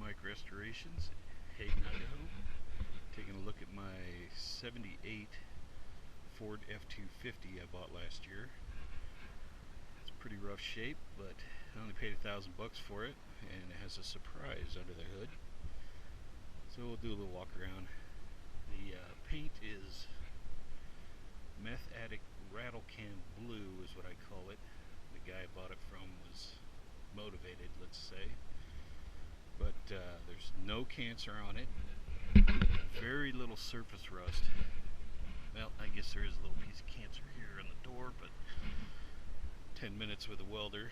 Mike Restorations, Hayden, Idaho. Taking a look at my 78 Ford F250 I bought last year. It's pretty rough shape, but I only paid $1,000 for it, and it has a surprise under the hood. So we'll do a little walk around. The paint is Meth Addict Rattle Can Blue is what I call it. The guy I bought it from was motivated, let's say. But there's no cancer on it. Very little surface rust. Well, I guess there is a little piece of cancer here on the door, but 10 minutes with a welder,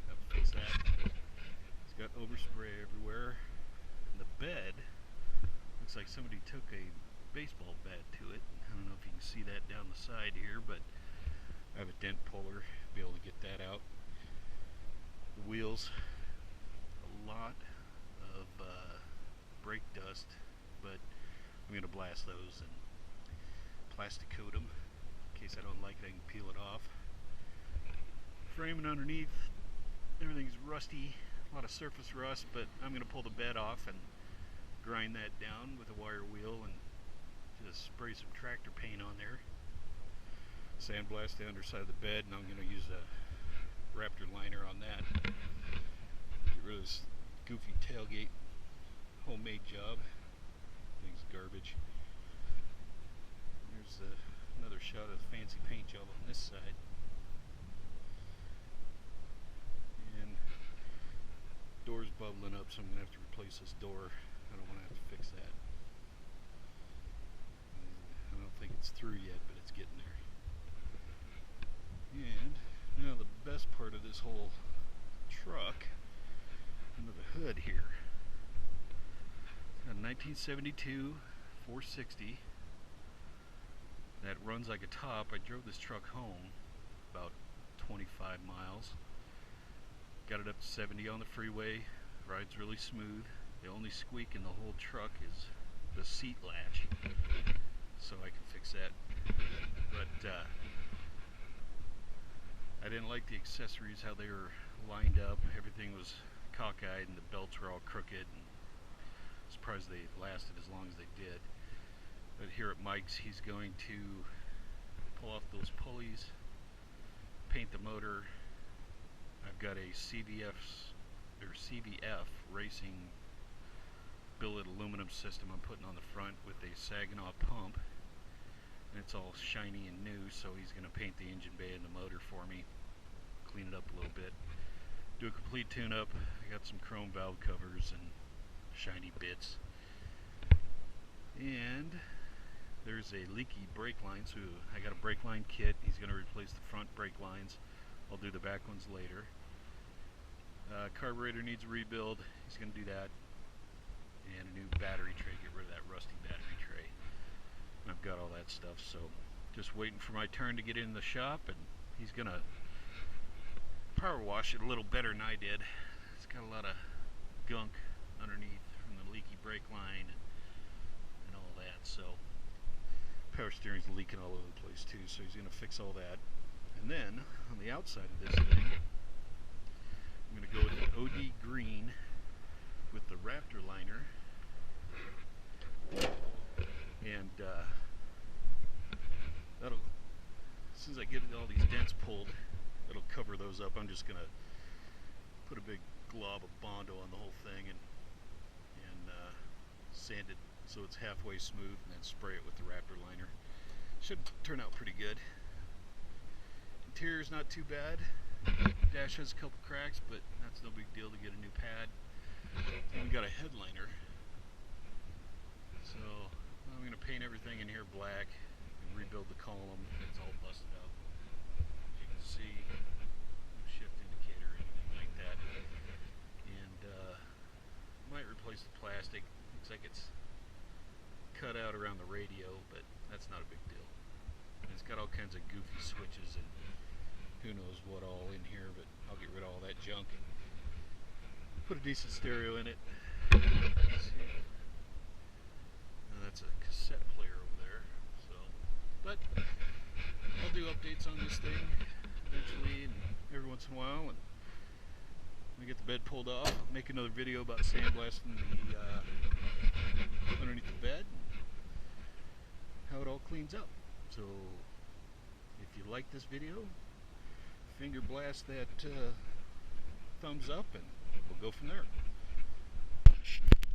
I'll fix that. It's got overspray everywhere. And the bed looks like somebody took a baseball bat to it. I don't know if you can see that down the side here, but I have a dent puller to be able to get that out. The wheels, a lot of brake dust, but I'm going to blast those and plastic coat them. In case I don't like it, I can peel it off. Framing underneath, everything's rusty, a lot of surface rust, but I'm going to pull the bed off and grind that down with a wire wheel and just spray some tractor paint on there. Sandblast the underside of the bed, and I'm going to use a Raptor liner on that. Get rid of this goofy tailgate. Homemade job. Thing's garbage. There's another shot of the fancy paint job on this side. And door's bubbling up, so I'm going to have to replace this door. I don't want to have to fix that. I don't think it's through yet, but it's getting there. And now the best part of this whole truck, under the hood here. It's got a 1972 460 that runs like a top. I drove this truck home about 25 miles. Got it up to 70 on the freeway. Rides really smooth. The only squeak in the whole truck is the seat latch, so I can fix that. But I didn't like the accessories, how they were lined up. Everything was cockeyed and the belts were all crooked, and I'm surprised they lasted as long as they did. But here at Mike's, he's going to pull off those pulleys, paint the motor. I've got a CVF racing billet aluminum system I'm putting on the front with a Saginaw pump, and it's all shiny and new, so he's going to paint the engine bay and the motor for me, clean it up a little bit, do a complete tune-up. I got some chrome valve covers and shiny bits, and there's a leaky brake line, so I got a brake line kit. He's going to replace the front brake lines. I'll do the back ones later. Carburetor needs a rebuild. He's going to do that. And a new battery tray, get rid of that rusty battery tray. And I've got all that stuff, so just waiting for my turn to get in the shop, and he's going to power wash it a little better than I did. It's got a lot of gunk underneath from the leaky brake line and all that, so power steering's leaking all over the place too, so he's going to fix all that. And then on the outside of this thing, I'm going to go with the OD green with the Raptor liner, and that'll, as soon as I get all these dents pulled, it'll cover those up. I'm just going to put a big glob of Bondo on the whole thing and sand it so it's halfway smooth, and then spray it with the Raptor liner. Should turn out pretty good. Interior's not too bad. Dash has a couple cracks, but that's no big deal to get a new pad. And we got a headliner, so I'm going to paint everything in here black and rebuild the column. It's all busted up, as you can see. No shift indicator or anything like that. And might replace the plastic. Looks like it's cut out around the radio, but that's not a big deal. And it's got all kinds of goofy switches and who knows what all in here, but I'll get rid of all that junk. Put a decent stereo in it. That's a cassette player over there. So, but I'll do updates on this thing eventually, and every once in a while, and when I get the bed pulled off. Make another video about sandblasting the underneath the bed, how it all cleans up. So if you like this video, finger blast that thumbs up, and we'll go from there.